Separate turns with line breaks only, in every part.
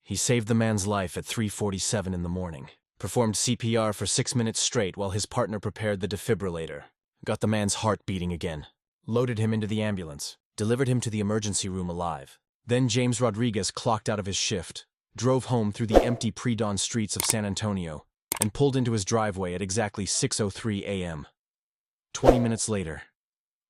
He saved the man's life at 3:47 in the morning, performed CPR for 6 minutes straight while his partner prepared the defibrillator, got the man's heart beating again, loaded him into the ambulance, delivered him to the emergency room alive. Then James Rodriguez clocked out of his shift, drove home through the empty pre-dawn streets of San Antonio, and pulled into his driveway at exactly 6:03 a.m. 20 minutes later,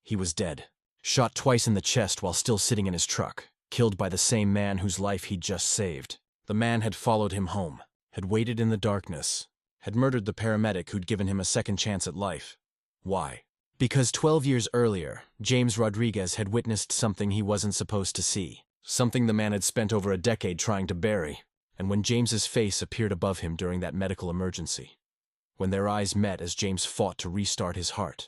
he was dead, shot twice in the chest while still sitting in his truck, killed by the same man whose life he'd just saved. The man had followed him home, had waited in the darkness, had murdered the paramedic who'd given him a second chance at life. Why? Because 12 years earlier, James Rodriguez had witnessed something he wasn't supposed to see, something the man had spent over a decade trying to bury, and when James's face appeared above him during that medical emergency, when their eyes met as James fought to restart his heart,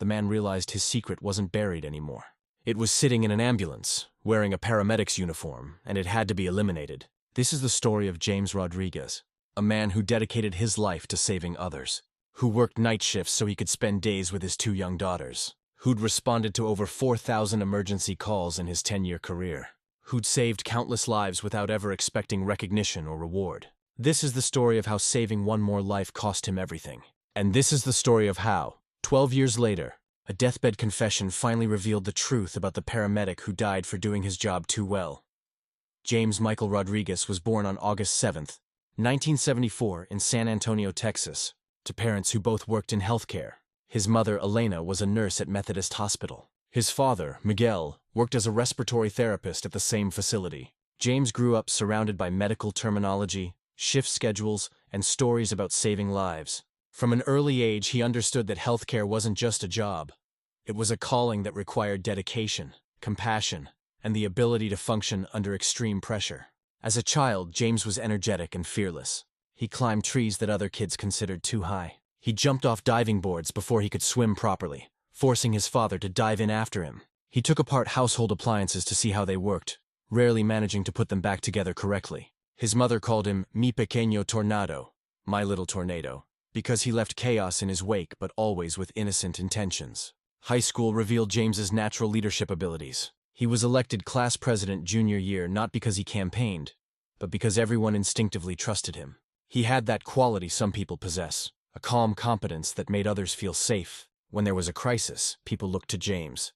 the man realized his secret wasn't buried anymore. It was sitting in an ambulance, wearing a paramedic's uniform, and it had to be eliminated. This is the story of James Rodriguez, a man who dedicated his life to saving others, who worked night shifts so he could spend days with his 2 young daughters, who'd responded to over 4,000 emergency calls in his 10-year career, who'd saved countless lives without ever expecting recognition or reward. This is the story of how saving one more life cost him everything. And this is the story of how, 12 years later, a deathbed confession finally revealed the truth about the paramedic who died for doing his job too well. James Michael Rodriguez was born on August 7, 1974, in San Antonio, Texas, to parents who both worked in healthcare. His mother, Elena, was a nurse at Methodist Hospital. His father, Miguel, worked as a respiratory therapist at the same facility. James grew up surrounded by medical terminology, shift schedules, and stories about saving lives. From an early age, he understood that healthcare wasn't just a job. It was a calling that required dedication, compassion, and the ability to function under extreme pressure. As a child, James was energetic and fearless. He climbed trees that other kids considered too high. He jumped off diving boards before he could swim properly, forcing his father to dive in after him. He took apart household appliances to see how they worked, rarely managing to put them back together correctly. His mother called him Mi Pequeño Tornado, my little tornado, because he left chaos in his wake but always with innocent intentions. High school revealed James's natural leadership abilities. He was elected class president junior year not because he campaigned, but because everyone instinctively trusted him. He had that quality some people possess, a calm competence that made others feel safe. When there was a crisis, people looked to James.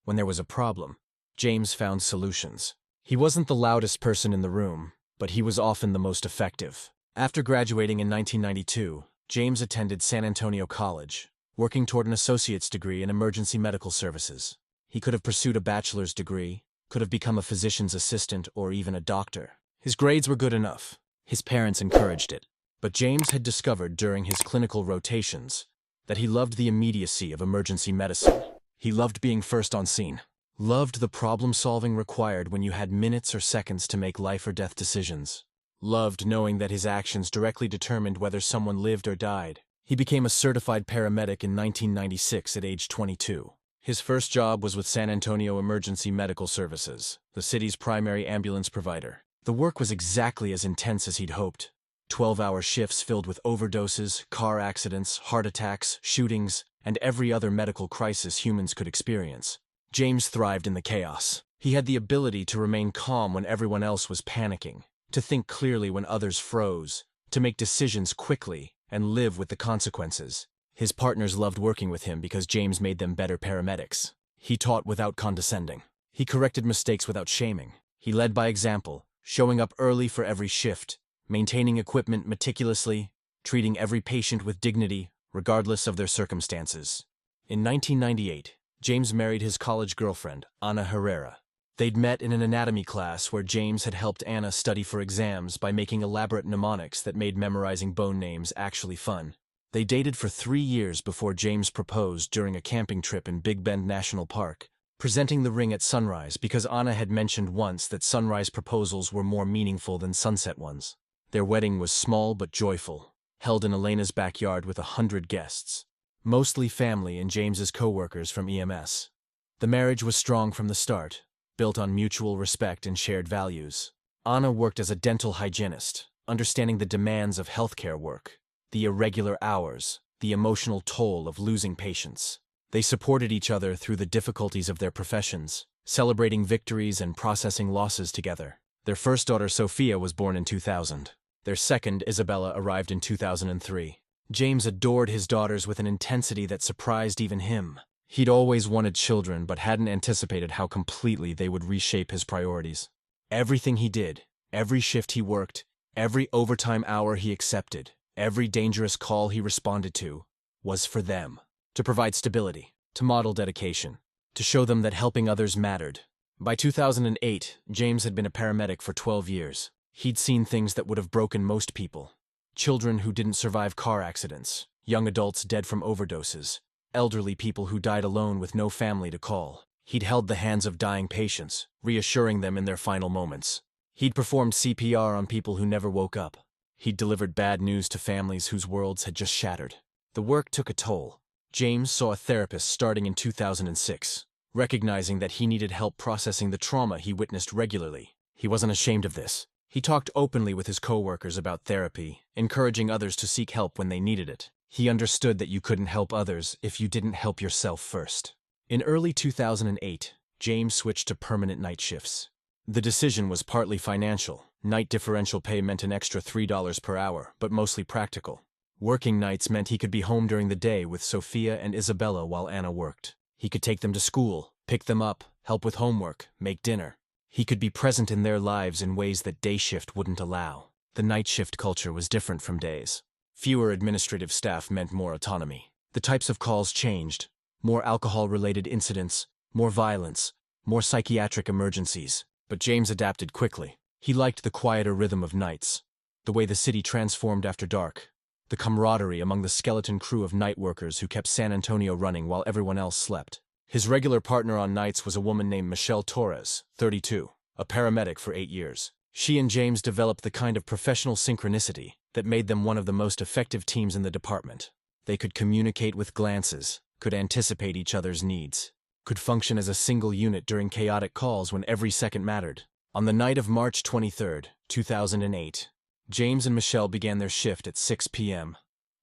When there was a problem, James found solutions. He wasn't the loudest person in the room, but he was often the most effective. After graduating in 1992, James attended San Antonio College, working toward an associate's degree in emergency medical services. He could have pursued a bachelor's degree, could have become a physician's assistant, or even a doctor. His grades were good enough. His parents encouraged it. But James had discovered during his clinical rotations that he loved the immediacy of emergency medicine. He loved being first on scene, loved the problem-solving required when you had minutes or seconds to make life or death decisions, loved knowing that his actions directly determined whether someone lived or died. He became a certified paramedic in 1996 at age 22. His first job was with San Antonio Emergency Medical Services, the city's primary ambulance provider. The work was exactly as intense as he'd hoped. 12-hour shifts filled with overdoses, car accidents, heart attacks, shootings, and every other medical crisis humans could experience. James thrived in the chaos. He had the ability to remain calm when everyone else was panicking, to think clearly when others froze, to make decisions quickly, and live with the consequences. His partners loved working with him because James made them better paramedics. He taught without condescending. He corrected mistakes without shaming. He led by example, showing up early for every shift, maintaining equipment meticulously, treating every patient with dignity, regardless of their circumstances. In 1998, James married his college girlfriend, Ana Herrera. They'd met in an anatomy class where James had helped Anna study for exams by making elaborate mnemonics that made memorizing bone names actually fun. They dated for 3 years before James proposed during a camping trip in Big Bend National Park, presenting the ring at sunrise because Anna had mentioned once that sunrise proposals were more meaningful than sunset ones. Their wedding was small but joyful, held in Elena's backyard with 100 guests, mostly family and James's co-workers from EMS. The marriage was strong from the start, built on mutual respect and shared values. Anna worked as a dental hygienist, understanding the demands of healthcare work, the irregular hours, the emotional toll of losing patients. They supported each other through the difficulties of their professions, celebrating victories and processing losses together. Their first daughter, Sophia, was born in 2000. Their second, Isabella, arrived in 2003. James adored his daughters with an intensity that surprised even him. He'd always wanted children, but hadn't anticipated how completely they would reshape his priorities. Everything he did, every shift he worked, every overtime hour he accepted, every dangerous call he responded to, was for them. To provide stability, to model dedication, to show them that helping others mattered. By 2008, James had been a paramedic for 12 years. He'd seen things that would have broken most people. Children who didn't survive car accidents, young adults dead from overdoses, elderly people who died alone with no family to call. He'd held the hands of dying patients, reassuring them in their final moments. He'd performed CPR on people who never woke up. He'd delivered bad news to families whose worlds had just shattered. The work took a toll. James saw a therapist starting in 2006, recognizing that he needed help processing the trauma he witnessed regularly. He wasn't ashamed of this. He talked openly with his coworkers about therapy, encouraging others to seek help when they needed it. He understood that you couldn't help others if you didn't help yourself first. In early 2008, James switched to permanent night shifts. The decision was partly financial. Night differential pay meant an extra $3 per hour, but mostly practical. Working nights meant he could be home during the day with Sophia and Isabella while Anna worked. He could take them to school, pick them up, help with homework, make dinner. He could be present in their lives in ways that day shift wouldn't allow. The night shift culture was different from days. Fewer administrative staff meant more autonomy. The types of calls changed. More alcohol-related incidents, more violence, more psychiatric emergencies. But James adapted quickly. He liked the quieter rhythm of nights, the way the city transformed after dark, the camaraderie among the skeleton crew of night workers who kept San Antonio running while everyone else slept. His regular partner on nights was a woman named Michelle Torres, 32, a paramedic for 8 years. She and James developed the kind of professional synchronicity that made them one of the most effective teams in the department. They could communicate with glances, could anticipate each other's needs, could function as a single unit during chaotic calls when every second mattered. On the night of March 23, 2008, James and Michelle began their shift at 6 p.m.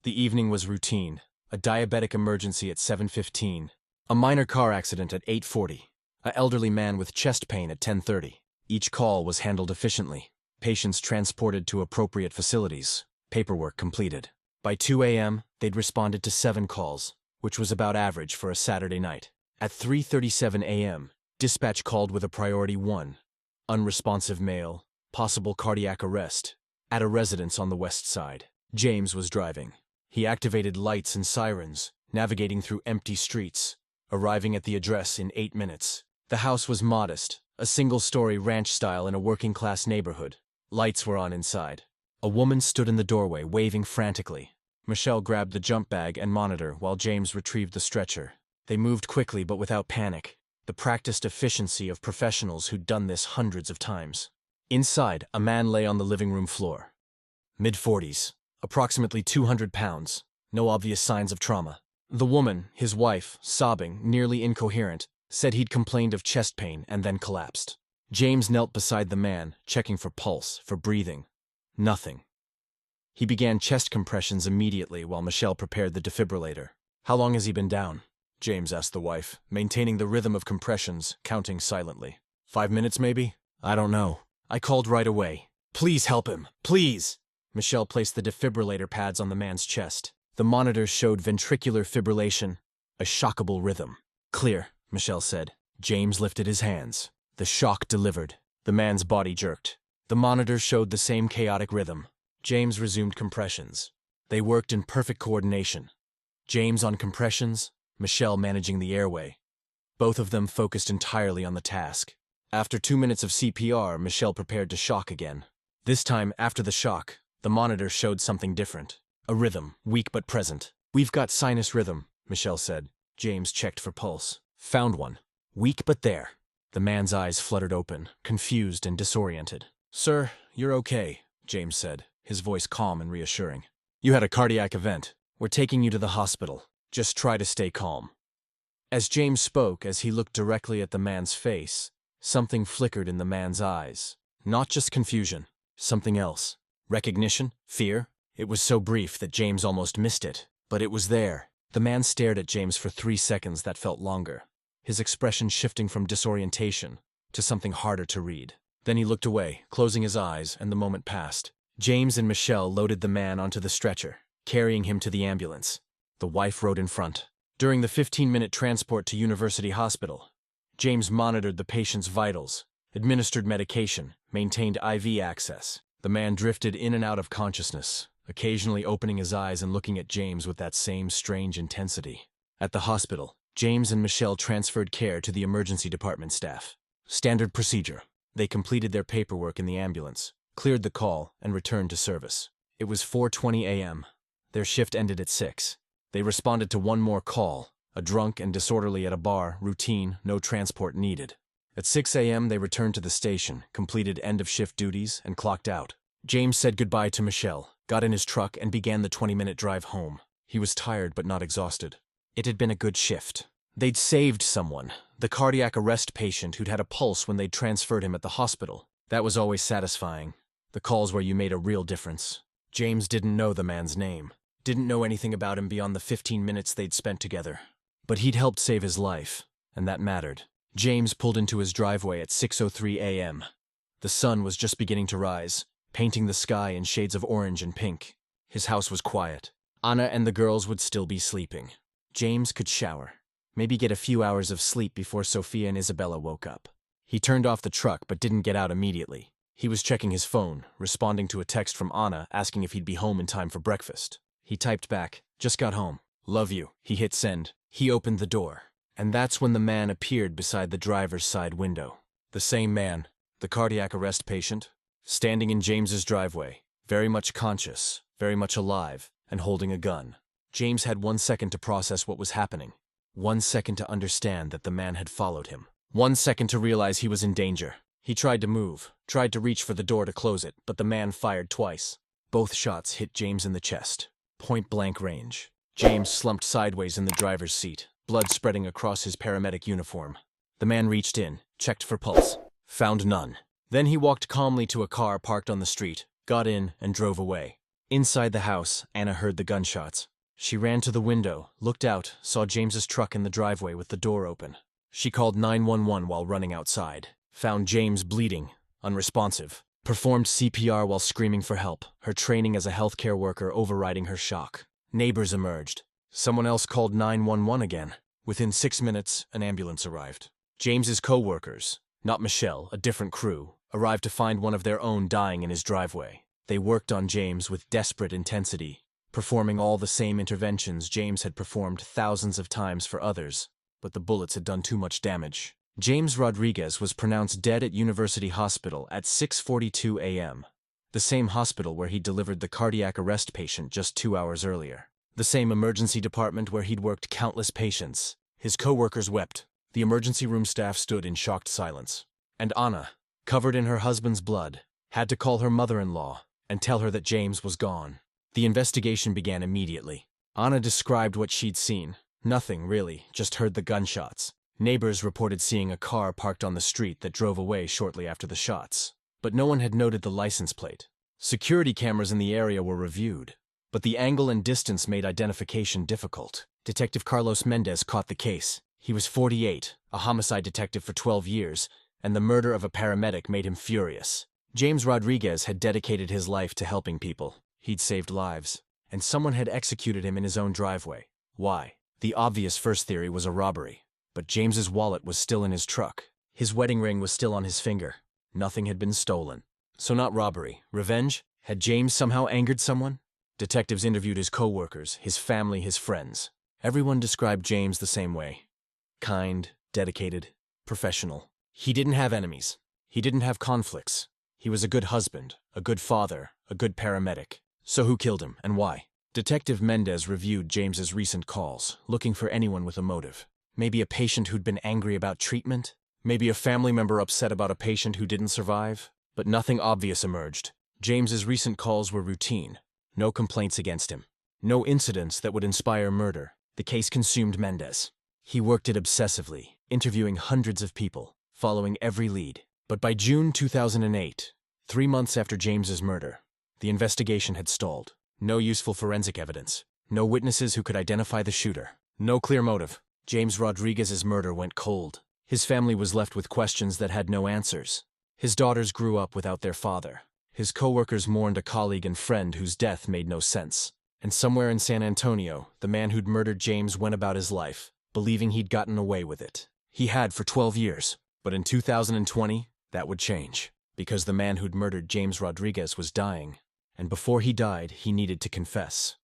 The evening was routine: a diabetic emergency at 7:15, a minor car accident at 8:40, an elderly man with chest pain at 10:30. Each call was handled efficiently, patients transported to appropriate facilities, paperwork completed. By 2 a.m., they'd responded to 7 calls, which was about average for a Saturday night. At 3:37 a.m., dispatch called with a priority 1, unresponsive male, possible cardiac arrest, at a residence on the west side. James was driving. He activated lights and sirens, navigating through empty streets, arriving at the address in 8 minutes. The house was modest, a single-story ranch style in a working-class neighborhood. Lights were on inside. A woman stood in the doorway, waving frantically. Michelle grabbed the jump bag and monitor while James retrieved the stretcher. They moved quickly but without panic, the practiced efficiency of professionals who'd done this hundreds of times. Inside, a man lay on the living room floor. Mid-40s, approximately 200 pounds, no obvious signs of trauma. The woman, his wife, sobbing, nearly incoherent, said he'd complained of chest pain and then collapsed. James knelt beside the man, checking for pulse, for breathing. Nothing. He began chest compressions immediately while Michelle prepared the defibrillator. "How long has he been down?" James asked the wife, maintaining the rhythm of compressions, counting silently. 5 minutes, maybe? "I don't know. I called right away. Please help him, please!" Michelle placed the defibrillator pads on the man's chest. The monitors showed ventricular fibrillation, a shockable rhythm. "Clear," Michelle said. James lifted his hands. The shock delivered. The man's body jerked. The monitors showed the same chaotic rhythm. James resumed compressions. They worked in perfect coordination. James on compressions, Michelle managing the airway. Both of them focused entirely on the task. After 2 minutes of CPR, Michelle prepared to shock again. This time, after the shock, the monitor showed something different. A rhythm, weak but present. "We've got sinus rhythm," Michelle said. James checked for pulse. Found one. Weak but there. The man's eyes fluttered open, confused and disoriented. "Sir, you're okay," James said, his voice calm and reassuring. "You had a cardiac event. We're taking you to the hospital. Just try to stay calm." As James spoke, as he looked directly at the man's face, something flickered in the man's eyes. Not just confusion. Something else. Recognition? Fear? It was so brief that James almost missed it. But it was there. The man stared at James for 3 seconds that felt longer, his expression shifting from disorientation to something harder to read. Then he looked away, closing his eyes, and the moment passed. James and Michelle loaded the man onto the stretcher, carrying him to the ambulance. The wife rode in front. During the 15-minute transport to University Hospital, James monitored the patient's vitals, administered medication, maintained IV access. The man drifted in and out of consciousness, occasionally opening his eyes and looking at James with that same strange intensity. At the hospital, James and Michelle transferred care to the emergency department staff. Standard procedure. They completed their paperwork in the ambulance, cleared the call, and returned to service. It was 4:20 a.m. Their shift ended at 6. They responded to one more call, a drunk and disorderly at a bar, routine, no transport needed. At 6 a.m. they returned to the station, completed end-of-shift duties, and clocked out. James said goodbye to Michelle, got in his truck, and began the 20-minute drive home. He was tired but not exhausted. It had been a good shift. They'd saved someone, the cardiac arrest patient who'd had a pulse when they'd transferred him at the hospital. That was always satisfying. The calls where you made a real difference. James didn't know the man's name, didn't know anything about him beyond the 15 minutes they'd spent together. But he'd helped save his life, and that mattered. James pulled into his driveway at 6:03 a.m. The sun was just beginning to rise, painting the sky in shades of orange and pink. His house was quiet. Anna and the girls would still be sleeping. James could shower, maybe get a few hours of sleep before Sophia and Isabella woke up. He turned off the truck but didn't get out immediately. He was checking his phone, responding to a text from Anna asking if he'd be home in time for breakfast. He typed back, "Just got home. Love you." He hit send. He opened the door. And that's when the man appeared beside the driver's side window. The same man, the cardiac arrest patient, standing in James's driveway, very much conscious, very much alive, and holding a gun. James had 1 second to process what was happening. 1 second to understand that the man had followed him. 1 second to realize he was in danger. He tried to move, tried to reach for the door to close it, but the man fired twice. Both shots hit James in the chest. Point-blank range. James slumped sideways in the driver's seat, blood spreading across his paramedic uniform. The man reached in, checked for pulse. Found none. Then he walked calmly to a car parked on the street, got in, and drove away. Inside the house, Anna heard the gunshots. She ran to the window, looked out, saw James's truck in the driveway with the door open. She called 911 while running outside. Found James bleeding, unresponsive. Performed CPR while screaming for help, her training as a healthcare worker overriding her shock. Neighbors emerged. Someone else called 911 again. Within 6 minutes, an ambulance arrived. James's co-workers, not Michelle, a different crew, arrived to find one of their own dying in his driveway. They worked on James with desperate intensity, performing all the same interventions James had performed thousands of times for others, but the bullets had done too much damage. James Rodriguez was pronounced dead at University Hospital at 6:42 a.m., the same hospital where he delivered the cardiac arrest patient just 2 hours earlier. The same emergency department where he'd worked countless patients. His co-workers wept. The emergency room staff stood in shocked silence. And Anna, covered in her husband's blood, had to call her mother-in-law and tell her that James was gone. The investigation began immediately. Anna described what she'd seen. Nothing, really, just heard the gunshots. Neighbors reported seeing a car parked on the street that drove away shortly after the shots. But no one had noted the license plate. Security cameras in the area were reviewed, but the angle and distance made identification difficult. Detective Carlos Mendez caught the case. He was 48, a homicide detective for 12 years, and the murder of a paramedic made him furious. James Rodriguez had dedicated his life to helping people. He'd saved lives, and someone had executed him in his own driveway. Why? The obvious first theory was a robbery, but James's wallet was still in his truck. His wedding ring was still on his finger. Nothing had been stolen. So not robbery. Revenge? Had James somehow angered someone? Detectives interviewed his co-workers, his family, his friends. Everyone described James the same way. Kind, dedicated, professional. He didn't have enemies. He didn't have conflicts. He was a good husband, a good father, a good paramedic. So who killed him, and why? Detective Mendez reviewed James's recent calls, looking for anyone with a motive. Maybe a patient who'd been angry about treatment? Maybe a family member upset about a patient who didn't survive? But nothing obvious emerged. James's recent calls were routine. No complaints against him. No incidents that would inspire murder. The case consumed Mendez. He worked it obsessively, interviewing hundreds of people, following every lead. But by June 2008, 3 months after James's murder, the investigation had stalled. No useful forensic evidence. No witnesses who could identify the shooter. No clear motive. James Rodriguez's murder went cold. His family was left with questions that had no answers. His daughters grew up without their father. His coworkers mourned a colleague and friend whose death made no sense. And somewhere in San Antonio, the man who'd murdered James went about his life, believing he'd gotten away with it. He had for 12 years. But in 2020, that would change. Because the man who'd murdered James Rodriguez was dying. And before he died, he needed to confess.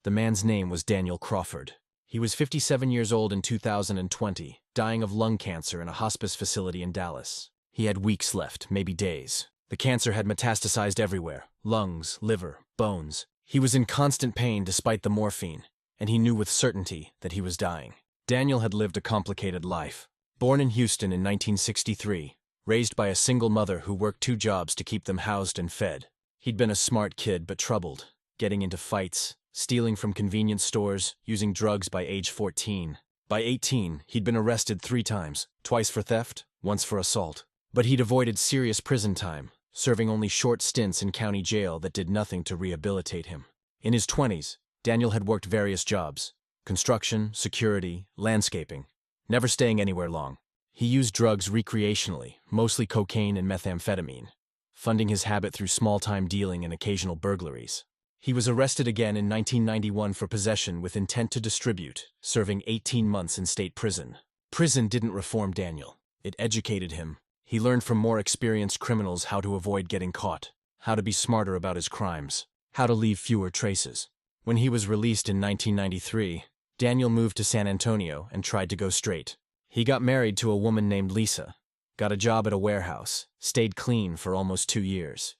The man's name was Daniel Crawford. He was 57 years old in 2020, dying of lung cancer in a hospice facility in Dallas. He had weeks left, maybe days. The cancer had metastasized everywhere: lungs, liver, bones. He was in constant pain despite the morphine, and he knew with certainty that he was dying. Daniel had lived a complicated life. Born in Houston in 1963, raised by a single mother who worked 2 jobs to keep them housed and fed. He'd been a smart kid but troubled, getting into fights, stealing from convenience stores, using drugs by age 14. By 18, he'd been arrested 3 times, twice for theft, once for assault. But he'd avoided serious prison time, serving only short stints in county jail that did nothing to rehabilitate him. In his 20s, Daniel had worked various jobs: construction, security, landscaping, never staying anywhere long. He used drugs recreationally, mostly cocaine and methamphetamine, funding his habit through small-time dealing and occasional burglaries. He was arrested again in 1991 for possession with intent to distribute, serving 18 months in state prison. Prison didn't reform Daniel. It educated him. He learned from more experienced criminals how to avoid getting caught, how to be smarter about his crimes, how to leave fewer traces. When he was released in 1993, Daniel moved to San Antonio and tried to go straight. He got married to a woman named Lisa, got a job at a warehouse, stayed clean for almost 2 years.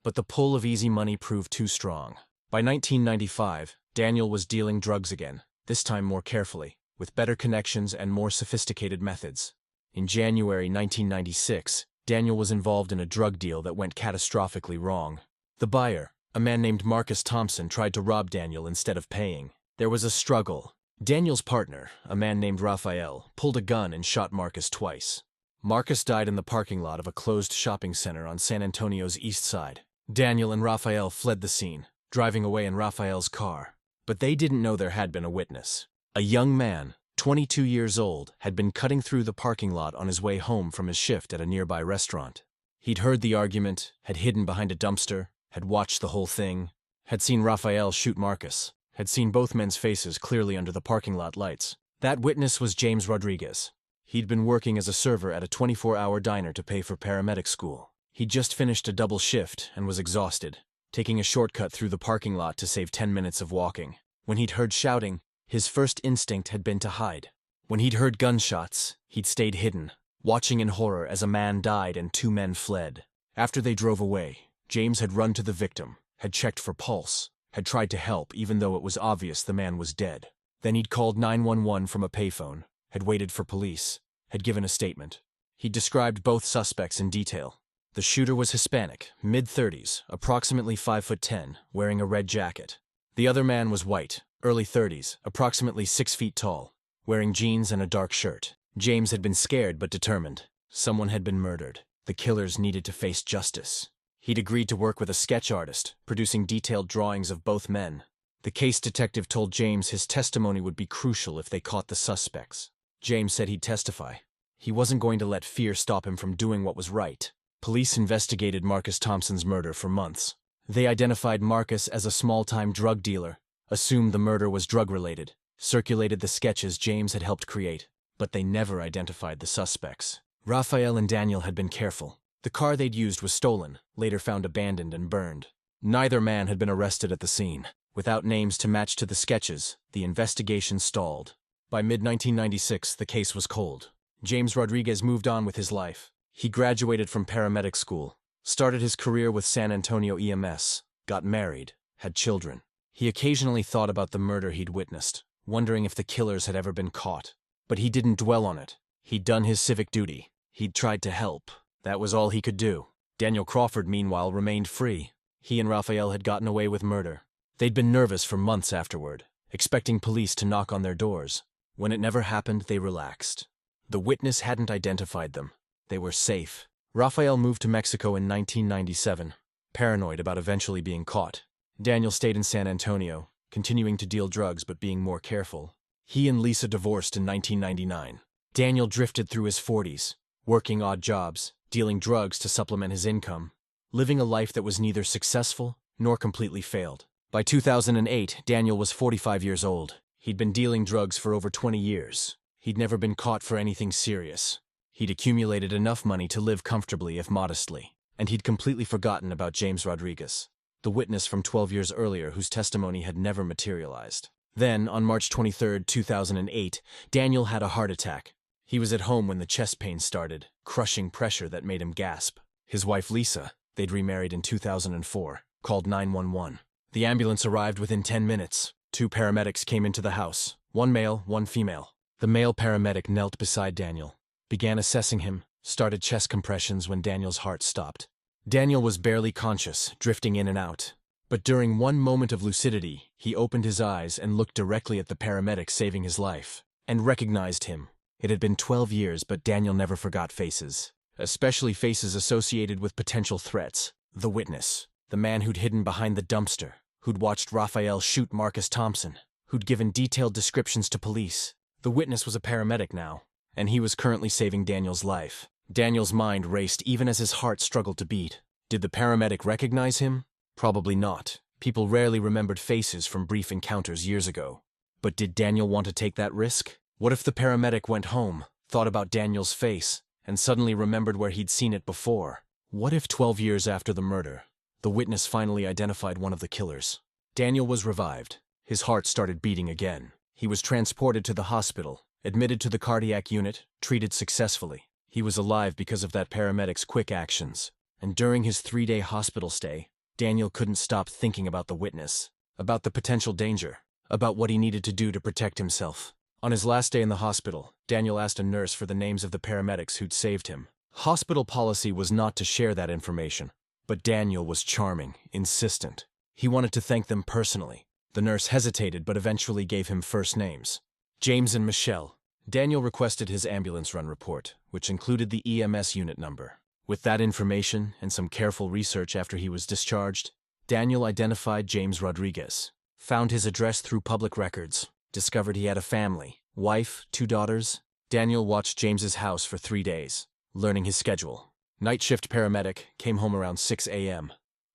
But the pull of easy money proved too strong. By 1995, Daniel was dealing drugs again, this time more carefully, with better connections and more sophisticated methods. In January 1996, Daniel was involved in a drug deal that went catastrophically wrong. The buyer, a man named Marcus Thompson, tried to rob Daniel instead of paying. There was a struggle. Daniel's partner, a man named Raphael, pulled a gun and shot Marcus twice. Marcus died in the parking lot of a closed shopping center on San Antonio's east side. Daniel and Raphael fled the scene, driving away in Raphael's car. But they didn't know there had been a witness. A young man, 22 years old, had been cutting through the parking lot on his way home from his shift at a nearby restaurant. He'd heard the argument, had hidden behind a dumpster, had watched the whole thing, had seen Raphael shoot Marcus, had seen both men's faces clearly under the parking lot lights. That witness was James Rodriguez. He'd been working as a server at a 24-hour diner to pay for paramedic school. He'd just finished a double shift and was exhausted, taking a shortcut through the parking lot to save 10 minutes of walking. When he'd heard shouting, his first instinct had been to hide. When he'd heard gunshots, he'd stayed hidden, watching in horror as a man died and 2 men fled. After they drove away, James had run to the victim, had checked for pulse, had tried to help even though it was obvious the man was dead. Then he'd called 911 from a payphone, had waited for police, had given a statement. He'd described both suspects in detail. The shooter was Hispanic, mid-30s, approximately 5'10", wearing a red jacket. The other man was white, early 30s, approximately 6 feet tall, wearing jeans and a dark shirt. James had been scared but determined. Someone had been murdered. The killers needed to face justice. He'd agreed to work with a sketch artist, producing detailed drawings of both men. The case detective told James his testimony would be crucial if they caught the suspects. James said he'd testify. He wasn't going to let fear stop him from doing what was right. Police investigated Marcus Thompson's murder for months. They identified Marcus as a small-time drug dealer, assumed the murder was drug-related, circulated the sketches James had helped create, but they never identified the suspects. Raphael and Daniel had been careful. The car they'd used was stolen, later found abandoned and burned. Neither man had been arrested at the scene. Without names to match to the sketches, the investigation stalled. By mid-1996, the case was cold. James Rodriguez moved on with his life. He graduated from paramedic school, started his career with San Antonio EMS, got married, had children. He occasionally thought about the murder he'd witnessed, wondering if the killers had ever been caught. But he didn't dwell on it. He'd done his civic duty. He'd tried to help. That was all he could do. Daniel Crawford, meanwhile, remained free. He and Raphael had gotten away with murder. They'd been nervous for months afterward, expecting police to knock on their doors. When it never happened, they relaxed. The witness hadn't identified them. They were safe. Raphael moved to Mexico in 1997, paranoid about eventually being caught. Daniel stayed in San Antonio, continuing to deal drugs but being more careful. He and Lisa divorced in 1999. Daniel drifted through his 40s, working odd jobs, dealing drugs to supplement his income, living a life that was neither successful nor completely failed. By 2008, Daniel was 45 years old. He'd been dealing drugs for over 20 years. He'd never been caught for anything serious. He'd accumulated enough money to live comfortably if modestly, and he'd completely forgotten about James Rodriguez, the witness from 12 years earlier whose testimony had never materialized. Then, on March 23, 2008, Daniel had a heart attack. He was at home when the chest pain started, crushing pressure that made him gasp. His wife Lisa, they'd remarried in 2004, called 911. The ambulance arrived within 10 minutes. 2 paramedics came into the house, 1 male, 1 female. The male paramedic knelt beside Daniel, began assessing him, started chest compressions when Daniel's heart stopped. Daniel was barely conscious, drifting in and out. But during one moment of lucidity, he opened his eyes and looked directly at the paramedic saving his life, and recognized him. It had been 12 years, but Daniel never forgot faces, especially faces associated with potential threats. The witness, the man who'd hidden behind the dumpster, who'd watched Raphael shoot Marcus Thompson, who'd given detailed descriptions to police. The witness was a paramedic now, and he was currently saving Daniel's life. Daniel's mind raced even as his heart struggled to beat. Did the paramedic recognize him? Probably not. People rarely remembered faces from brief encounters years ago. But did Daniel want to take that risk? What if the paramedic went home, thought about Daniel's face, and suddenly remembered where he'd seen it before? What if 12 years after the murder, the witness finally identified one of the killers? Daniel was revived. His heart started beating again. He was transported to the hospital, admitted to the cardiac unit, treated successfully. He was alive because of that paramedic's quick actions. And during his 3-day hospital stay, Daniel couldn't stop thinking about the witness, about the potential danger, about what he needed to do to protect himself. On his last day in the hospital, Daniel asked a nurse for the names of the paramedics who'd saved him. Hospital policy was not to share that information, but Daniel was charming, insistent. He wanted to thank them personally. The nurse hesitated but eventually gave him first names. James and Michelle. Daniel requested his ambulance run report, which included the EMS unit number. With that information and some careful research after he was discharged, Daniel identified James Rodriguez, found his address through public records, discovered he had a family, wife, 2 daughters. Daniel watched James's house for 3 days, learning his schedule. Night shift paramedic, came home around 6 a.m.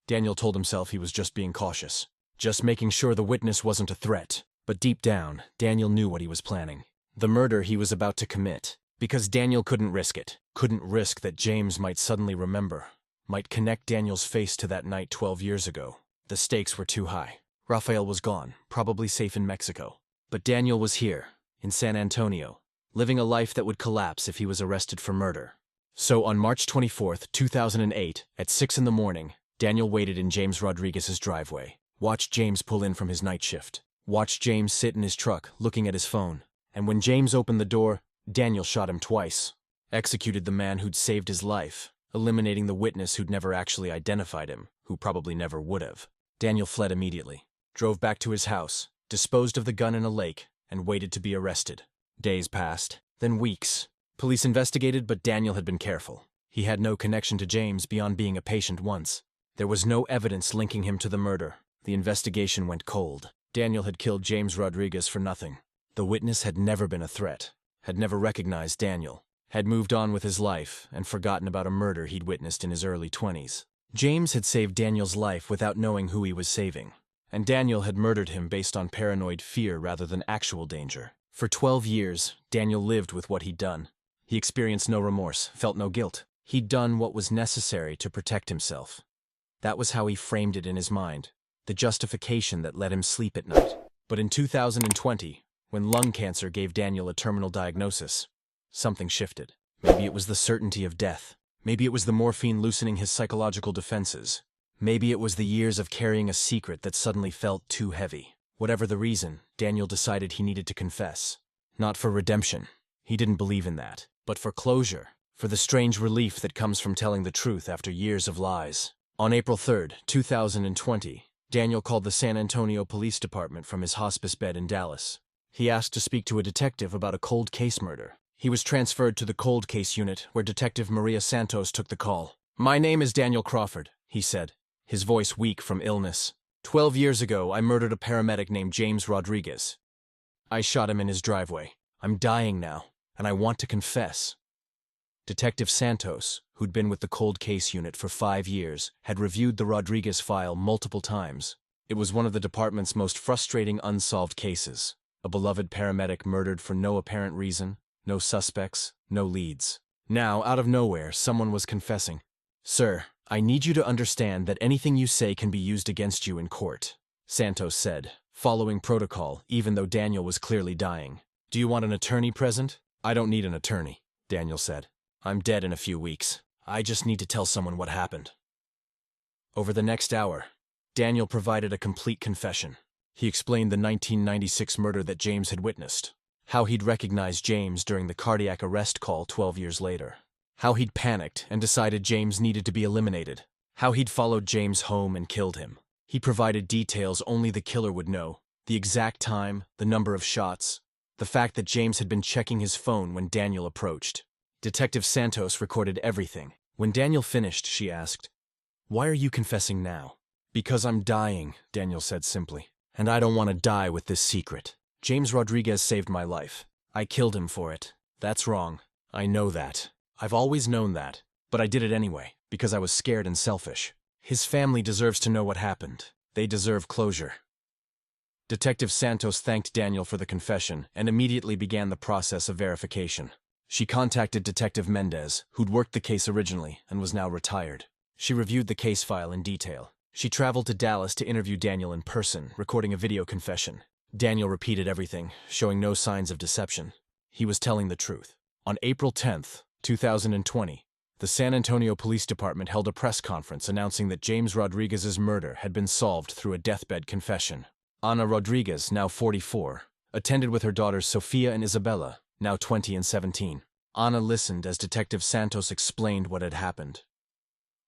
Daniel told himself he was just being cautious, just making sure the witness wasn't a threat. But deep down, Daniel knew what he was planning. The murder he was about to commit. Because Daniel couldn't risk it. Couldn't risk that James might suddenly remember. Might connect Daniel's face to that night 12 years ago. The stakes were too high. Raphael was gone, probably safe in Mexico. But Daniel was here, in San Antonio, living a life that would collapse if he was arrested for murder. So on March 24, 2008, at 6 in the morning, Daniel waited in James Rodriguez's driveway. Watched James pull in from his night shift. Watched James sit in his truck, looking at his phone. And when James opened the door, Daniel shot him twice. Executed the man who'd saved his life, eliminating the witness who'd never actually identified him, who probably never would have. Daniel fled immediately, drove back to his house, disposed of the gun in a lake, and waited to be arrested. Days passed, then weeks. Police investigated, but Daniel had been careful. He had no connection to James beyond being a patient once. There was no evidence linking him to the murder. The investigation went cold. Daniel had killed James Rodriguez for nothing. The witness had never been a threat, had never recognized Daniel, had moved on with his life and forgotten about a murder he'd witnessed in his early 20s. James had saved Daniel's life without knowing who he was saving, and Daniel had murdered him based on paranoid fear rather than actual danger. For 12 years, Daniel lived with what he'd done. He experienced no remorse, felt no guilt. He'd done what was necessary to protect himself. That was how he framed it in his mind, the justification that let him sleep at night. But in 2020, when lung cancer gave Daniel a terminal diagnosis, something shifted. Maybe it was the certainty of death. Maybe it was the morphine loosening his psychological defenses. Maybe it was the years of carrying a secret that suddenly felt too heavy. Whatever the reason, Daniel decided he needed to confess. Not for redemption. He didn't believe in that. But for closure. For the strange relief that comes from telling the truth after years of lies. On April 3, 2020, Daniel called the San Antonio Police Department from his hospice bed in Dallas. He asked to speak to a detective about a cold case murder. He was transferred to the cold case unit, where Detective Maria Santos took the call. "My name is Daniel Crawford," he said, his voice weak from illness. 12 years ago, I murdered a paramedic named James Rodriguez. I shot him in his driveway. I'm dying now, and I want to confess." Detective Santos, who'd been with the cold case unit for 5 years, had reviewed the Rodriguez file multiple times. It was one of the department's most frustrating unsolved cases. A beloved paramedic murdered for no apparent reason, no suspects, no leads. Now, out of nowhere, someone was confessing. "Sir, I need you to understand that anything you say can be used against you in court," Santos said, following protocol even though Daniel was clearly dying. "Do you want an attorney present?" "I don't need an attorney," Daniel said. "I'm dead in a few weeks. I just need to tell someone what happened." Over the next hour, Daniel provided a complete confession. He explained the 1996 murder that James had witnessed, how he'd recognized James during the cardiac arrest call 12 years later, how he'd panicked and decided James needed to be eliminated, how he'd followed James home and killed him. He provided details only the killer would know, the exact time, the number of shots, the fact that James had been checking his phone when Daniel approached. Detective Santos recorded everything. When Daniel finished, she asked, "Why are you confessing now?" "Because I'm dying," Daniel said simply, "and I don't want to die with this secret. James Rodriguez saved my life. I killed him for it. That's wrong. I know that. I've always known that. But I did it anyway, because I was scared and selfish. His family deserves to know what happened. They deserve closure." Detective Santos thanked Daniel for the confession and immediately began the process of verification. She contacted Detective Mendez, who'd worked the case originally and was now retired. She reviewed the case file in detail. She traveled to Dallas to interview Daniel in person, recording a video confession. Daniel repeated everything, showing no signs of deception. He was telling the truth. On April 10th, 2020, the San Antonio Police Department held a press conference announcing that James Rodriguez's murder had been solved through a deathbed confession. Ana Rodriguez, now 44, attended with her daughters Sofia and Isabella, now 20 and 17. Ana listened as Detective Santos explained what had happened.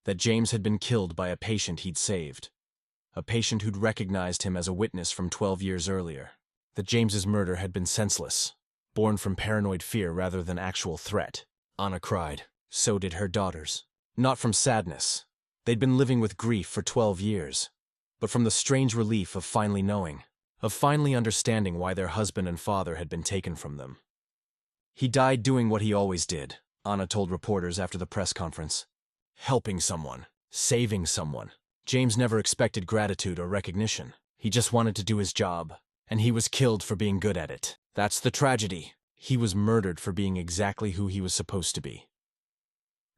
That James had been killed by a patient he'd saved. A patient who'd recognized him as a witness from 12 years earlier. That James's murder had been senseless, born from paranoid fear rather than actual threat. Ana cried. So did her daughters. Not from sadness. They'd been living with grief for 12 years. But from the strange relief of finally knowing, of finally understanding why their husband and father had been taken from them. "He died doing what he always did," Ana told reporters after the press conference. "Helping someone. Saving someone. James never expected gratitude or recognition. He just wanted to do his job. And he was killed for being good at it. That's the tragedy. He was murdered for being exactly who he was supposed to be."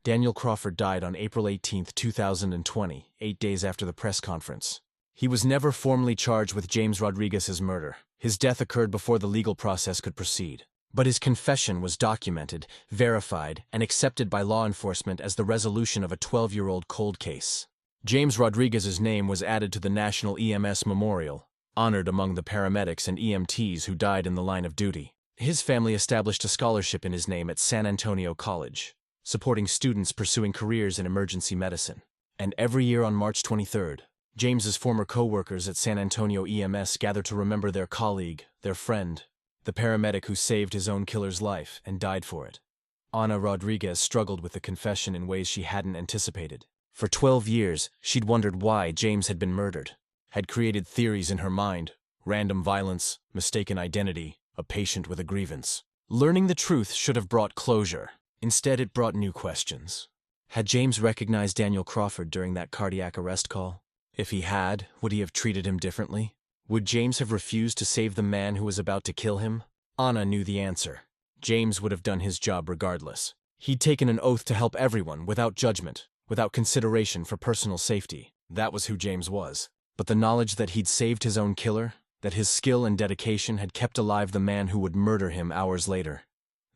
Daniel Crawford died on April 18, 2020, 8 days after the press conference. He was never formally charged with James Rodriguez's murder. His death occurred before the legal process could proceed. But his confession was documented, verified, and accepted by law enforcement as the resolution of a 12-year-old cold case. James Rodriguez's name was added to the National EMS Memorial, honored among the paramedics and EMTs who died in the line of duty. His family established a scholarship in his name at San Antonio College, supporting students pursuing careers in emergency medicine. And every year on March 23rd, James's former co-workers at San Antonio EMS gather to remember their colleague, their friend, the paramedic who saved his own killer's life and died for it. Ana Rodriguez struggled with the confession in ways she hadn't anticipated. For 12 years, she'd wondered why James had been murdered, had created theories in her mind, random violence, mistaken identity, a patient with a grievance. Learning the truth should have brought closure. Instead, it brought new questions. Had James recognized Daniel Crawford during that cardiac arrest call? If he had, would he have treated him differently? Would James have refused to save the man who was about to kill him? Ana knew the answer. James would have done his job regardless. He'd taken an oath to help everyone, without judgment, without consideration for personal safety. That was who James was. But the knowledge that he'd saved his own killer, that his skill and dedication had kept alive the man who would murder him hours later,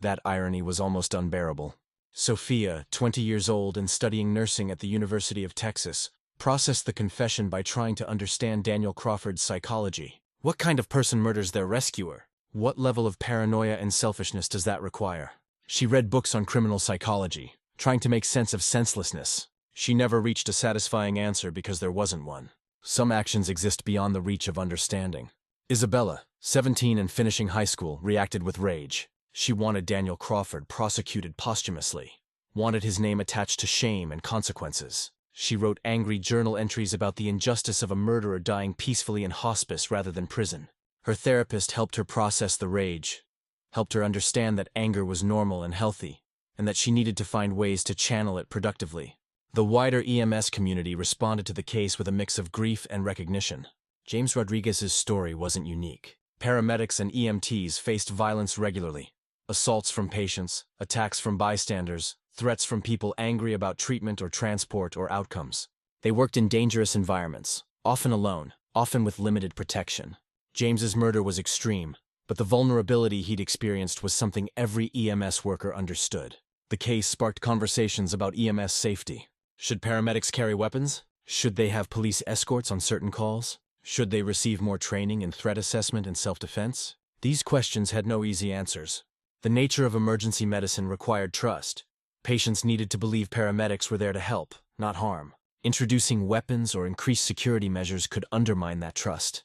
that irony was almost unbearable. Sophia, 20 years old and studying nursing at the University of Texas, processed the confession by trying to understand Daniel Crawford's psychology. What kind of person murders their rescuer? What level of paranoia and selfishness does that require? She read books on criminal psychology, trying to make sense of senselessness. She never reached a satisfying answer because there wasn't one. Some actions exist beyond the reach of understanding. Isabella, 17 and finishing high school, reacted with rage. She wanted Daniel Crawford prosecuted posthumously, wanted his name attached to shame and consequences. She wrote angry journal entries about the injustice of a murderer dying peacefully in hospice rather than prison. Her therapist helped her process the rage, helped her understand that anger was normal and healthy, and that she needed to find ways to channel it productively. The wider EMS community responded to the case with a mix of grief and recognition. James Rodriguez's story wasn't unique. Paramedics and EMTs faced violence regularly. Assaults from patients, attacks from bystanders, threats from people angry about treatment or transport or outcomes. They worked in dangerous environments, often alone, often with limited protection. James's murder was extreme, but the vulnerability he'd experienced was something every EMS worker understood. The case sparked conversations about EMS safety. Should paramedics carry weapons? Should they have police escorts on certain calls? Should they receive more training in threat assessment and self-defense? These questions had no easy answers. The nature of emergency medicine required trust. Patients needed to believe paramedics were there to help, not harm. Introducing weapons or increased security measures could undermine that trust,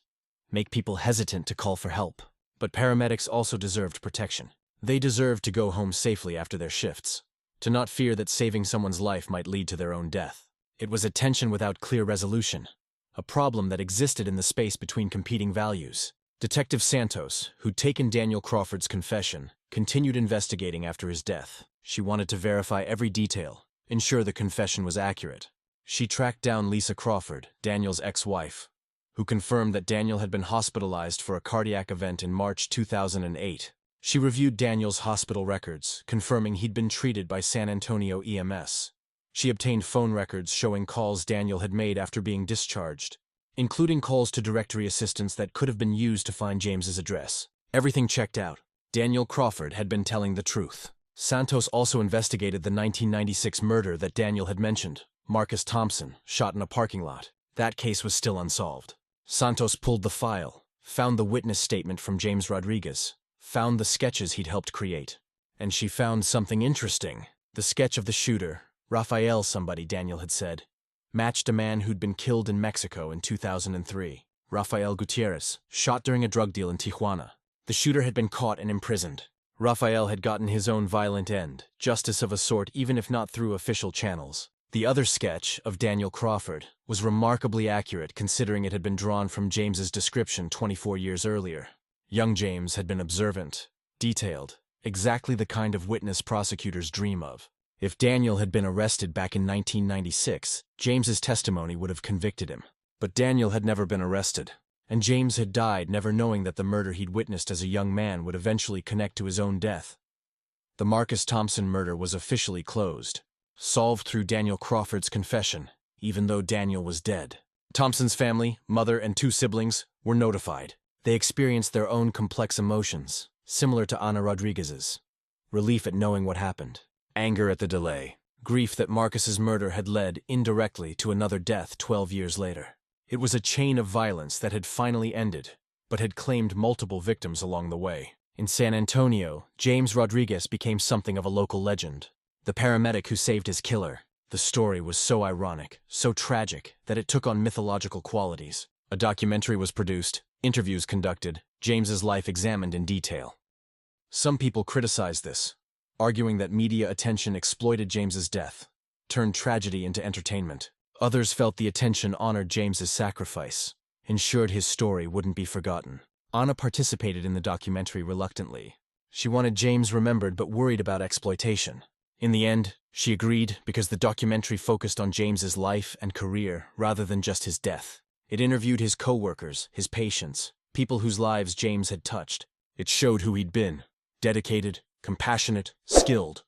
make people hesitant to call for help. But paramedics also deserved protection. They deserved to go home safely after their shifts, to not fear that saving someone's life might lead to their own death. It was a tension without clear resolution, a problem that existed in the space between competing values. Detective Santos, who'd taken Daniel Crawford's confession, continued investigating after his death. She wanted to verify every detail, ensure the confession was accurate. She tracked down Lisa Crawford, Daniel's ex-wife, who confirmed that Daniel had been hospitalized for a cardiac event in March 2008. She reviewed Daniel's hospital records, confirming he'd been treated by San Antonio EMS. She obtained phone records showing calls Daniel had made after being discharged, including calls to directory assistants that could have been used to find James's address. Everything checked out. Daniel Crawford had been telling the truth. Santos also investigated the 1996 murder that Daniel had mentioned, Marcus Thompson, shot in a parking lot. That case was still unsolved. Santos pulled the file, found the witness statement from James Rodriguez, found the sketches he'd helped create. And she found something interesting. The sketch of the shooter, Rafael somebody Daniel had said, matched a man who'd been killed in Mexico in 2003. Rafael Gutierrez, shot during a drug deal in Tijuana. The shooter had been caught and imprisoned. Rafael had gotten his own violent end, justice of a sort even if not through official channels. The other sketch, of Daniel Crawford, was remarkably accurate considering it had been drawn from James's description 24 years earlier. Young James had been observant, detailed, exactly the kind of witness prosecutors dream of. If Daniel had been arrested back in 1996, James's testimony would have convicted him. But Daniel had never been arrested, and James had died never knowing that the murder he'd witnessed as a young man would eventually connect to his own death. The Marcus Thompson murder was officially closed, solved through Daniel Crawford's confession, even though Daniel was dead. Thompson's family, mother, and 2 siblings were notified. They experienced their own complex emotions, similar to Ana Rodriguez's. Relief at knowing what happened, anger at the delay, grief that Marcus's murder had led indirectly to another death 12 years later. It was a chain of violence that had finally ended, but had claimed multiple victims along the way. In San Antonio, James Rodriguez became something of a local legend. The paramedic who saved his killer. The story was so ironic, so tragic, that it took on mythological qualities. A documentary was produced, interviews conducted, James's life examined in detail. Some people criticized this, arguing that media attention exploited James's death, turned tragedy into entertainment. Others felt the attention honored James's sacrifice, ensured his story wouldn't be forgotten. Anna participated in the documentary reluctantly. She wanted James remembered but worried about exploitation. In the end, she agreed because the documentary focused on James's life and career rather than just his death. It interviewed his co-workers, his patients, people whose lives James had touched. It showed who he'd been, dedicated, compassionate, skilled,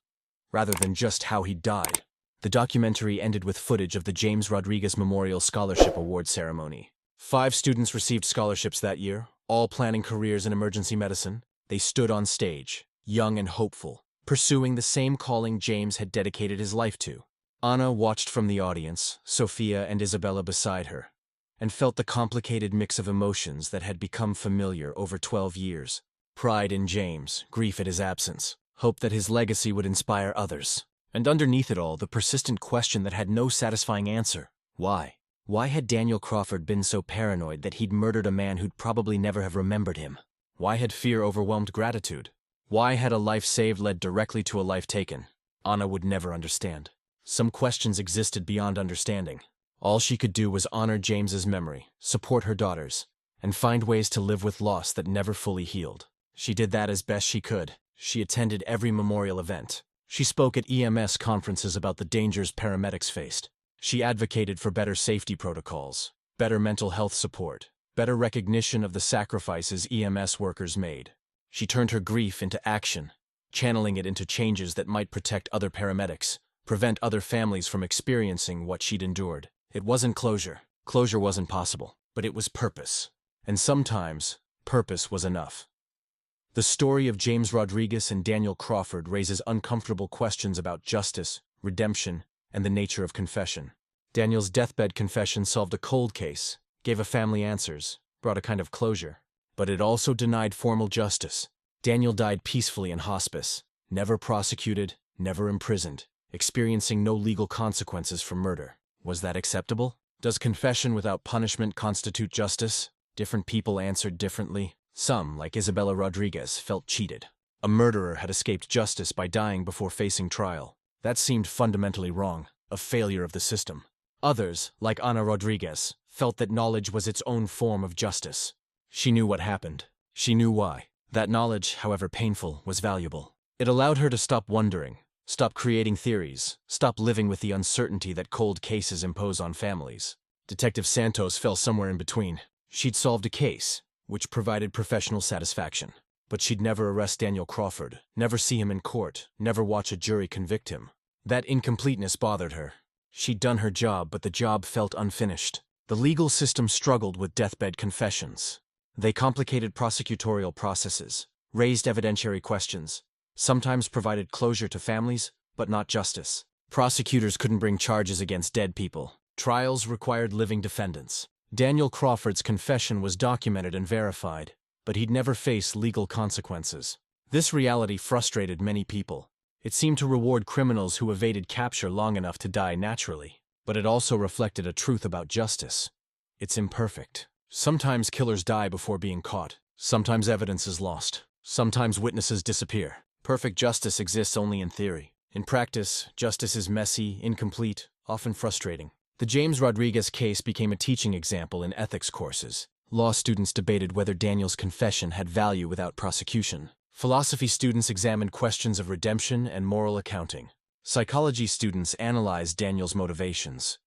rather than just how he'd died. The documentary ended with footage of the James Rodriguez Memorial Scholarship Award ceremony. 5 students received scholarships that year, all planning careers in emergency medicine. They stood on stage, young and hopeful, pursuing the same calling James had dedicated his life to. Anna watched from the audience, Sophia and Isabella beside her, and felt the complicated mix of emotions that had become familiar over 12 years. Pride in James, grief at his absence, hope that his legacy would inspire others. And underneath it all, the persistent question that had no satisfying answer. Why? Why had Daniel Crawford been so paranoid that he'd murdered a man who'd probably never have remembered him? Why had fear overwhelmed gratitude? Why had a life saved led directly to a life taken? Anna would never understand. Some questions existed beyond understanding. All she could do was honor James's memory, support her daughters, and find ways to live with loss that never fully healed. She did that as best she could. She attended every memorial event. She spoke at EMS conferences about the dangers paramedics faced. She advocated for better safety protocols, better mental health support, better recognition of the sacrifices EMS workers made. She turned her grief into action, channeling it into changes that might protect other paramedics, prevent other families from experiencing what she'd endured. It wasn't closure. Closure wasn't possible, but it was purpose. And sometimes, purpose was enough. The story of James Rodriguez and Daniel Crawford raises uncomfortable questions about justice, redemption, and the nature of confession. Daniel's deathbed confession solved a cold case, gave a family answers, brought a kind of closure. But it also denied formal justice. Daniel died peacefully in hospice, never prosecuted, never imprisoned, experiencing no legal consequences for murder. Was that acceptable? Does confession without punishment constitute justice? Different people answered differently. Some, like Isabella Rodriguez, felt cheated. A murderer had escaped justice by dying before facing trial. That seemed fundamentally wrong, a failure of the system. Others, like Ana Rodriguez, felt that knowledge was its own form of justice. She knew what happened. She knew why. That knowledge, however painful, was valuable. It allowed her to stop wondering, stop creating theories, stop living with the uncertainty that cold cases impose on families. Detective Santos fell somewhere in between. She'd solved a case, which provided professional satisfaction. But she'd never arrest Daniel Crawford, never see him in court, never watch a jury convict him. That incompleteness bothered her. She'd done her job, but the job felt unfinished. The legal system struggled with deathbed confessions. They complicated prosecutorial processes, raised evidentiary questions, sometimes provided closure to families, but not justice. Prosecutors couldn't bring charges against dead people. Trials required living defendants. Daniel Crawford's confession was documented and verified, but he'd never face legal consequences. This reality frustrated many people. It seemed to reward criminals who evaded capture long enough to die naturally. But it also reflected a truth about justice. It's imperfect. Sometimes killers die before being caught. Sometimes evidence is lost. Sometimes witnesses disappear. Perfect justice exists only in theory. In practice, justice is messy, incomplete, often frustrating. The James Rodriguez case became a teaching example in ethics courses. Law students debated whether Daniel's confession had value without prosecution. Philosophy students examined questions of redemption and moral accounting. Psychology students analyzed Daniel's motivations.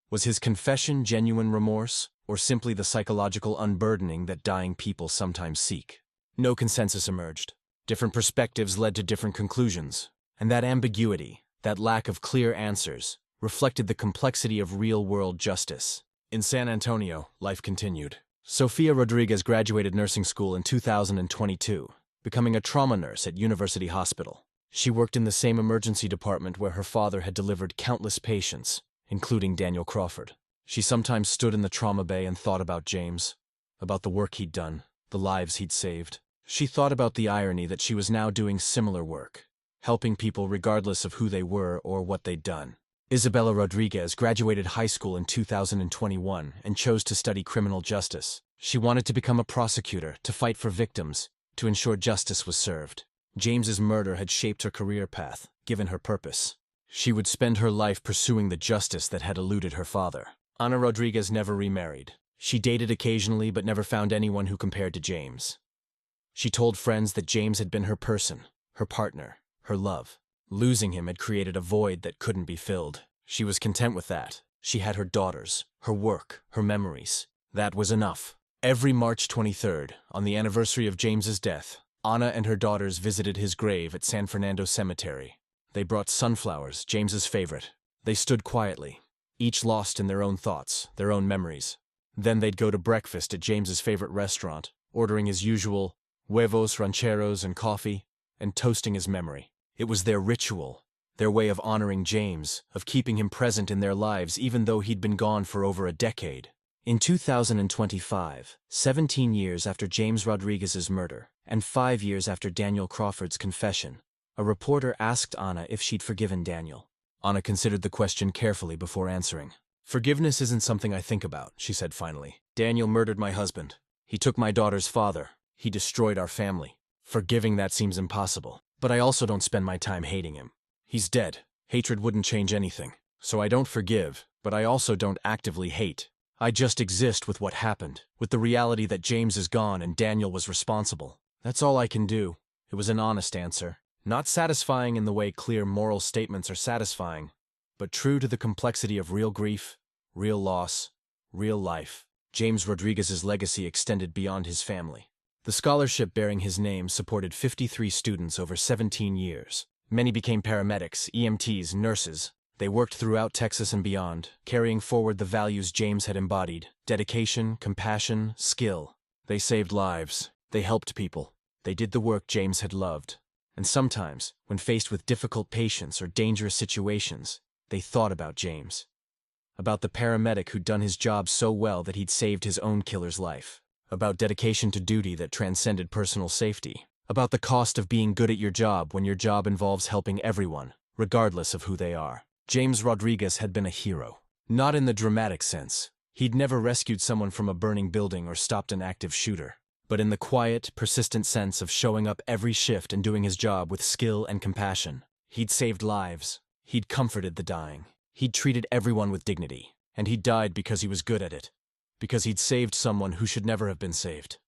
Was his confession genuine remorse, or simply the psychological unburdening that dying people sometimes seek? No consensus emerged. Different perspectives led to different conclusions. And that ambiguity, that lack of clear answers, reflected the complexity of real-world justice. In San Antonio, life continued. Sofia Rodriguez graduated nursing school in 2022, becoming a trauma nurse at University Hospital. She worked in the same emergency department where her father had delivered countless patients, including Daniel Crawford. She sometimes stood in the trauma bay and thought about James, about the work he'd done, the lives he'd saved. She thought about the irony that she was now doing similar work, helping people regardless of who they were or what they'd done. Isabella Rodriguez graduated high school in 2021 and chose to study criminal justice. She wanted to become a prosecutor, to fight for victims, to ensure justice was served. James's murder had shaped her career path, given her purpose. She would spend her life pursuing the justice that had eluded her father. Ana Rodriguez never remarried. She dated occasionally but never found anyone who compared to James. She told friends that James had been her person, her partner, her love. Losing him had created a void that couldn't be filled. She was content with that. She had her daughters, her work, her memories. That was enough. Every March 23rd, on the anniversary of James's death, Ana and her daughters visited his grave at San Fernando Cemetery. They brought sunflowers, James's favorite. They stood quietly, each lost in their own thoughts, their own memories. Then they'd go to breakfast at James's favorite restaurant, ordering his usual huevos rancheros and coffee, and toasting his memory. It was their ritual, their way of honoring James, of keeping him present in their lives even though he'd been gone for over a decade. In 2025, 17 years after James Rodriguez's murder, and 5 years after Daniel Crawford's confession, a reporter asked Ana if she'd forgiven Daniel. Ana considered the question carefully before answering. "Forgiveness isn't something I think about," she said finally. "Daniel murdered my husband. He took my daughter's father. He destroyed our family. Forgiving that seems impossible. But I also don't spend my time hating him. He's dead. Hatred wouldn't change anything. So I don't forgive, but I also don't actively hate. I just exist with what happened, with the reality that James is gone and Daniel was responsible. That's all I can do." It was an honest answer, Not satisfying in the way clear moral statements are satisfying, but true to the complexity of real grief, real loss, real life. James Rodriguez's legacy extended beyond his family. The scholarship bearing his name supported 53 students over 17 years. Many became paramedics, EMTs, nurses. They worked throughout Texas and beyond, carrying forward the values James had embodied: dedication, compassion, skill. They saved lives. They helped people. They did the work James had loved. And sometimes, when faced with difficult patients or dangerous situations, they thought about James. About the paramedic who'd done his job so well that he'd saved his own killer's life. About dedication to duty that transcended personal safety. About the cost of being good at your job when your job involves helping everyone, regardless of who they are. James Rodriguez had been a hero. Not in the dramatic sense. He'd never rescued someone from a burning building or stopped an active shooter. But in the quiet, persistent sense of showing up every shift and doing his job with skill and compassion. He'd saved lives. He'd comforted the dying. He'd treated everyone with dignity. And he'd died because he was good at it. Because he'd saved someone who should never have been saved.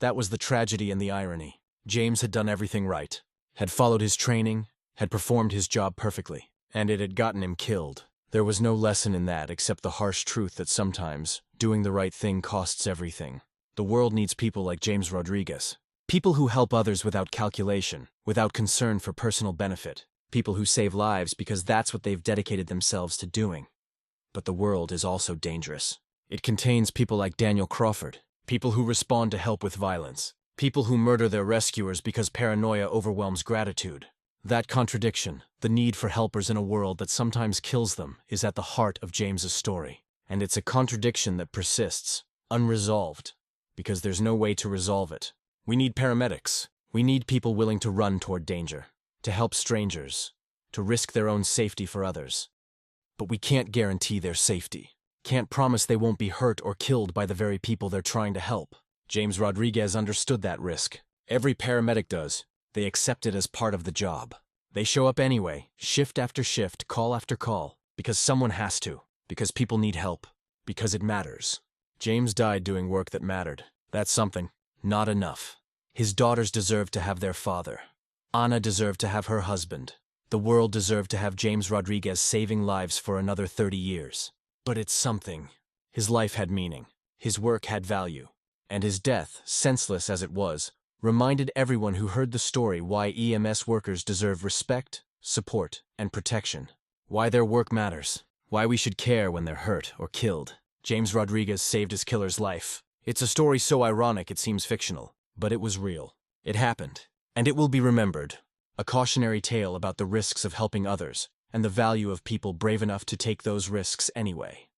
That was the tragedy and the irony. James had done everything right. Had followed his training. Had performed his job perfectly. And it had gotten him killed. There was no lesson in that except the harsh truth that sometimes doing the right thing costs everything. The world needs people like James Rodriguez. People who help others without calculation, without concern for personal benefit. People who save lives because that's what they've dedicated themselves to doing. But the world is also dangerous. It contains people like Daniel Crawford. People who respond to help with violence. People who murder their rescuers because paranoia overwhelms gratitude. That contradiction, the need for helpers in a world that sometimes kills them, is at the heart of James's story. And it's a contradiction that persists, unresolved. Because there's no way to resolve it. We need paramedics. We need people willing to run toward danger, to help strangers, to risk their own safety for others. But we can't guarantee their safety. Can't promise they won't be hurt or killed by the very people they're trying to help. James Rodriguez understood that risk. Every paramedic does. They accept it as part of the job. They show up anyway, shift after shift, call after call, because someone has to, because people need help, because it matters. James died doing work that mattered. That's something. Not enough. His daughters deserved to have their father. Anna deserved to have her husband. The world deserved to have James Rodriguez saving lives for another 30 years. But it's something. His life had meaning. His work had value. And his death, senseless as it was, reminded everyone who heard the story why EMS workers deserve respect, support, and protection. Why their work matters. Why we should care when they're hurt or killed. James Rodriguez saved his killer's life. It's a story so ironic it seems fictional, but it was real. It happened, and it will be remembered. A cautionary tale about the risks of helping others, and the value of people brave enough to take those risks anyway.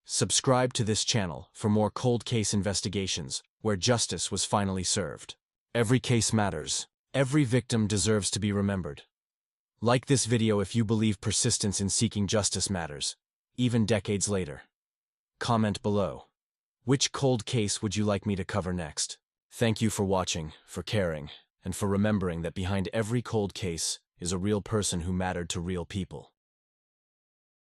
Subscribe to this channel for more cold case investigations where justice was finally served. Every case matters. Every victim deserves to be remembered. Like this video if you believe persistence in seeking justice matters, even decades later. Comment below. Which cold case would you like me to cover next? Thank you for watching, for caring, and for remembering that behind every cold case is a real person who mattered to real people.